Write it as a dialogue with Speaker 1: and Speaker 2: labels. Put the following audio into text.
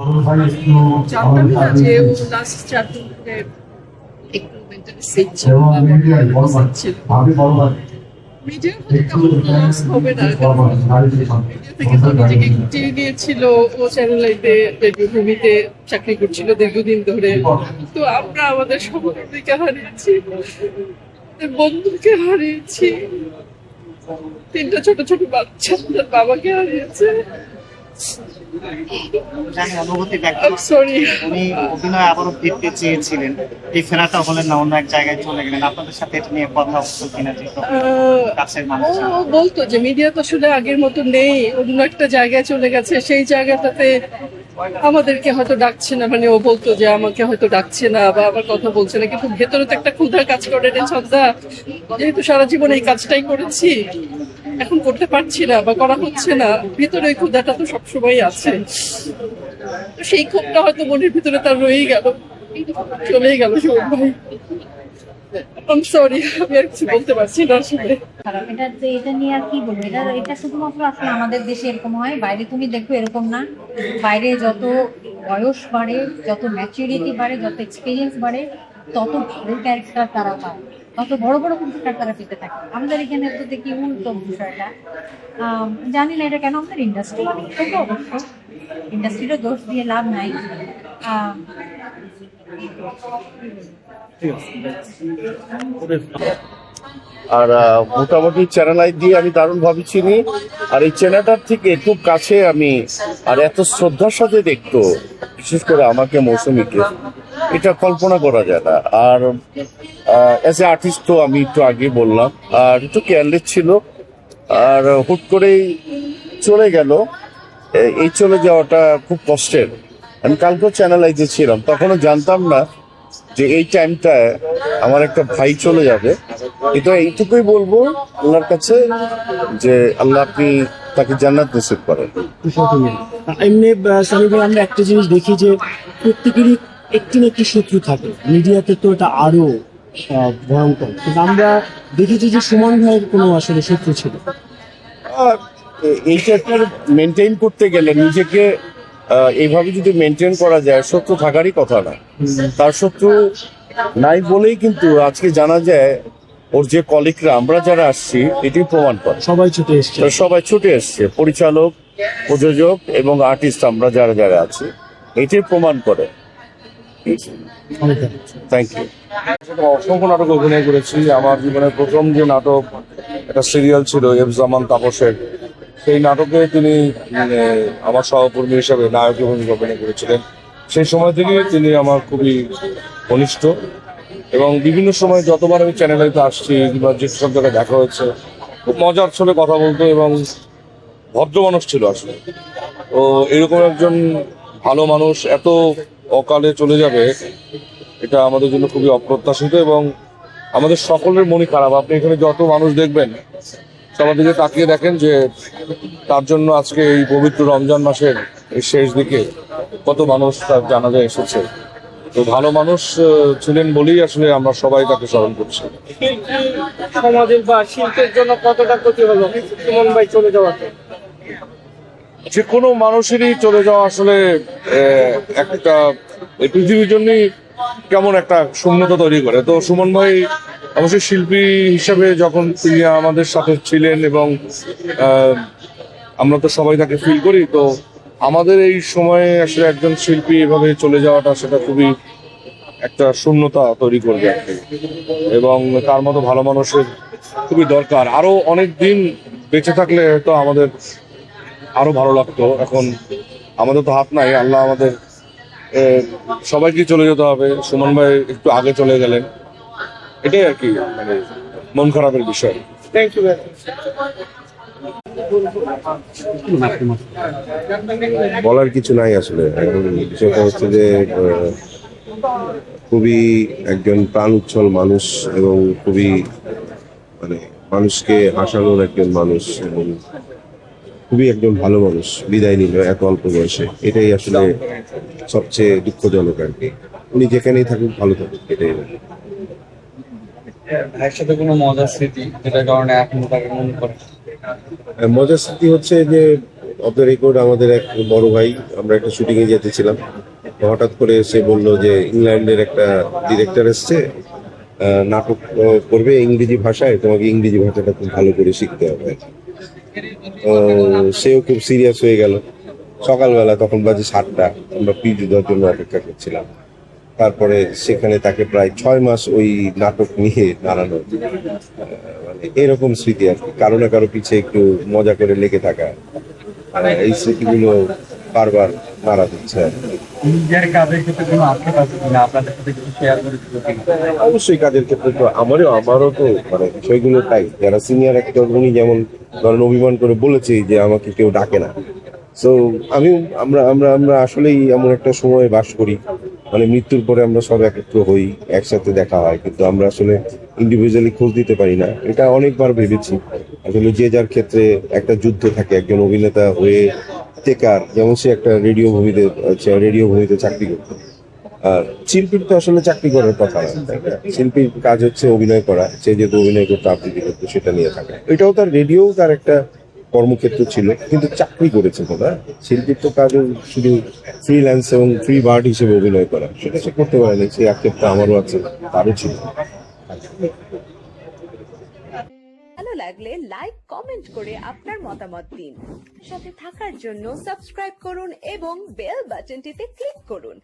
Speaker 1: জানতাম না যে ও লাস্ট 4 দিন ধরে একটু মেন্টালি সিক ছিল, ছিল। মিডিয়ার প্রতি তেমন লস হবে না, মিডিয়া থেকে তো নিজেকে গুটিয়ে নিয়েছিল। ও চ্যানেল আইতে ভূমিতে চাকরি করছিল দীর্ঘদিন ধরে। তো আমরা আমাদের সহকর্মীকে হারিয়েছি, বন্ধুকে হারিয়েছি, 3টা ছোট ছোট বাচ্চা তার বাবাকে হারিয়েছে।
Speaker 2: অনুভূতি উনি অভিনয় আবারও ফিরতে চেয়েছিলেন, এই ফেরাটা হলেন না, অন্য এক জায়গায় চলে গেলেন। আপনাদের সাথে এটা নিয়ে কথা হতো কিনা?
Speaker 1: ও বলতো যে মিডিয়া তো আসলে আগের মতো নেই, অন্য একটা জায়গায় চলে গেছে, সেই জায়গাটাতে আমাদেরকে হয়তো ডাকছে না। মানে ও বলতো যে আমাকে হয়তো ডাকছে না বা আমার কথা বলছে না, কিন্তু ভেতরে তো একটা ক্ষুধা কাজ করে রে ছন্দা। যেহেতু সারা জীবন এই কাজটাই করেছি, এখন করতে পারছি না বা করা হচ্ছে না, ভিতরে ওই ক্ষুধাটা তো সবসময় আছে। তো সেই ক্ষোভটা হয়তো মনের ভিতরে তার রয়েই গেল, চলেই গেল সুমন ভাই। I'm sorry, আমি আর কিছু বলতে পারছি না আসলে।
Speaker 3: এটা নিয়ে আর কি বলবো, এটা শুধুমাত্র আসলে আমাদের দেশে এরকম হয়, বাইরে তুমি দেখো এরকম না। বাইরে যত বয়স বাড়ে, যত ম্যাচুরিটি বাড়ে, যত এক্সপিরিয়েন্স বাড়ে, তত ভালো ক্যারেক্টার তারা পায়, তত বড় বড় ক্যারেক্টার তারা পেতে থাকে। আমাদের এখানে তো দেখি উল্টো বিষয়টা। জানি না এটা কেন, আমাদের ইন্ডাস্ট্রি অনেক ছোট, অবশ্য ইন্ডাস্ট্রিরও দোষ দিয়ে লাভ নাই।
Speaker 4: আর মোটামুটি চ্যানেল আই দিয়ে আমি দারুণ ভাবে চিনি, আর এই চ্যানেলটার থেকে খুব কাছে আমি, আর এত শ্রদ্ধার সাথে দেখতো, বিশেষ করে আমাকে, মৌসুমীকে, এটা কল্পনা করা যায় না। আর অ্যাজ এ আর্টিস্ট তো আমি একটু আগে বললাম, আর একটু কেয়ারলেস ছিল, আর হুট করেই চলে গেল। এই চলে যাওয়াটা খুব কষ্টের। আমি কালকেও চ্যানেল আইতে ছিলাম, তখনও জানতাম না যে এই টাইমটায় আমার একটা ভাই চলে যাবে। এটা এইটুকুই বলবো আল্লাহর কাছে যে আল্লাহ আপনি তাকে জান্নাত নসিব করেন।
Speaker 5: এমনি সানি ভাই, আমরা একটা জিনিস দেখি যে প্রত্যেকেরই একটি না একটি শত্রু থাকে, মিডিয়াতে তো এটা আরো ভয়ঙ্কর, কিন্তু আমরা দেখেছি যে সুমন ভাইয়ের কোনো আসলে শত্রু ছিল।
Speaker 4: এইটা মেনটেন করতে গেলে নিজেকে এইভাবে যদি মেনটেন করা যায়, শত্রু থাকারই কথা না। তার শত্রু নাই বলেই কিন্তু আজকে জানা যায় ওর যে কলিগরা, আমরা যারা আসছি, এটি প্রমাণ করে সবাই ছুটে এসছে, পরিচালক, প্রযোজক এবং আর্টিস্ট, আমরা যারা যারা আছি, এটি প্রমাণ করে। Thank you.
Speaker 6: অসংখ্য নাটক অভিনয় করেছি। আমার জীবনের প্রথম যে নাটক, একটা সিরিয়াল ছিল এফ জামান তাপসের, সেই নাটকে তিনি আমার সহকর্মী হিসাবে নায়কের ভূমিকা অভিনয় করেছিলেন। সেই সময় থেকে তিনি আমার খুবই ঘনিষ্ঠ, এবং বিভিন্ন সময় যতবার আমি চ্যানেলে আসছি কিংবা যে সব জায়গায় দেখা হয়েছে, খুব মজার ছলে কথা বলতো এবং ভদ্র মানুষ ছিল আসলে। তো এরকম একজন ভালো মানুষ এত অকালে চলে যাবে, এটা আমাদের জন্য খুবই অপ্রত্যাশিত, এবং আমাদের সকলের মনই খারাপ। আপনি এখানে যত মানুষ দেখবেন, সবার দিকে তাকিয়ে দেখেন যে তার জন্য আজকে এই পবিত্র রমজান মাসের এই শেষ দিকে কত মানুষ তার জানাজায় এসেছে। তো ভালো মানুষ ছিলেন বলেই আসলে আমরা সবাই তাকে স্মরণ করছি।
Speaker 5: সমাজের বা শিল্পের জন্য কতটা ক্ষতি হলো সুমন ভাই চলে যাওয়াতে?
Speaker 6: যে কোনো মানুষেরই চলে যাওয়া আসলে একটা এই পৃথিবীর জন্যই কেমন একটা শূন্যতা তৈরি করে। তো সুমন ভাই অবশ্যই শিল্পী হিসাবে যখন তিনি আমাদের সাথে ছিলেন, এবং আমরা তো সবাই তাকে ফিল করি, তো আমাদের এই সময়ে আসলে একজন শিল্পী এভাবে চলে যাওয়াটা, সেটা খুবই একটা শূন্যতা তৈরি করবে আর কি। এবং তার মতো ভালো মানুষের খুবই দরকার। আরো অনেক দিন বেঁচে থাকলে তো আমাদের আরো ভালো লাগতো। এখন আমাদের তো হাত নাই, আল্লাহ আমাদের সবাইকে চলে যেতে হবে। সুমন ভাই একটু আগে চলে গেলেন, এটাই আর কি, মানে মন খারাপের বিষয়।
Speaker 5: Thank you.
Speaker 7: বলার কিছু নাই আসলে। এখন বিষয়টা হচ্ছে যে খুবই একজন প্রাণ উচ্ছল মানুষ, এবং খুবই মানে মানুষকে হাসানোর একজন মানুষ, এবং খুবই একজন ভালো মানুষ বিদায় নিল এত অল্প বয়সে। এটাই আসলে সবচেয়ে দুঃখজনক আর কি। উনি যেখানেই থাকুক ভালো থাকুক, এটাই।
Speaker 8: ভাইয়ের সাথে কোনো মজার স্মৃতি যেটার কারণে এখনো তাকে মনে করে?
Speaker 7: মজার স্মৃতি হচ্ছে যে অফ দ্য রেকর্ড আমাদের এক বড় ভাই, আমরা একটা শুটিং এ যেতেছিলাম, তো হঠাৎ করে সে বলল যে ইংল্যান্ডের একটা ডিরেক্টর এসছে, নাটক করবে ইংরেজি ভাষায়, তোমাকে ইংরেজি ভাষাটা খুব ভালো করে শিখতে হবে। তো সেও খুব সিরিয়াস হয়ে গেল। সকালবেলা তখন বাজে 7টা, আমরা পিজু দেওয়ার জন্য অপেক্ষা করছিলাম। তারপরে সেখানে তাকে প্রায় 6 মাস ওই নাটক নিয়ে দাঁড়ানো, মানে এরকম স্মৃতি আর কি, কারো না কারো পিছে একটু মজা করে লেগে থাকা, এই স্মৃতিগুলো বারবার মারা দিচ্ছে আর কি।
Speaker 8: নিজের কাজের ক্ষেত্রে কোনো আক্ষেপ আছে কিনা, আপনাদের সাথে কিছু শেয়ার করে দিতে কিনা?
Speaker 7: অবশ্যই কাজের ক্ষেত্রে তো আমারও তো মানে বিষয়গুলো তাই, যারা সিনিয়র অ্যাক্টর উনি যেমন ধরেন অভিমান করে বলেছে যে আমাকে কেউ ডাকে না, সো আমরা আমরা আমরা আসলেই এমন একটা সময়ে বাস করি, মানে মৃত্যুর পরে আমরা সব একত্র হই, একসাথে দেখা হয়, কিন্তু আমরা আসলে ইন্ডিভিজুয়ালি খোঁজ দিতে পারি না। এটা অনেকবার ভেবেছি, আসলে যে যার ক্ষেত্রে একটা যুদ্ধ থাকে। একজন অভিনেতা হয়ে টেকার, যেমন সে একটা রেডিও ভূমিতে চাকরি করতো, আর শিল্পীর তো আসলে চাকরি করার কথা না, তাই না? শিল্পীর কাজ হচ্ছে অভিনয় করা, সে যেহেতু অভিনয় করতো, আবৃত্তি করতো, সেটা নিয়ে থাকা। এটাও তার, রেডিও তার একটা কর্মক্ষেত্র ছিল, কিন্তু চাকরি করেছে তো না। শিল্পীর তো কাজ শুধু ফ্রিল্যান্স এবং ফ্রি বার্ড হিসেবে অভিনয় করা, সেটা সে করতে পারেনি। সেই আক্ষেপটা আমারও আছে, তারও ছিল।
Speaker 9: ভালো লাগলে লাইক কমেন্ট করে আপনার মতামত দিন। সাথে থাকার জন্য সাবস্ক্রাইব করুন এবং বেল বাটনটিতে ক্লিক করুন।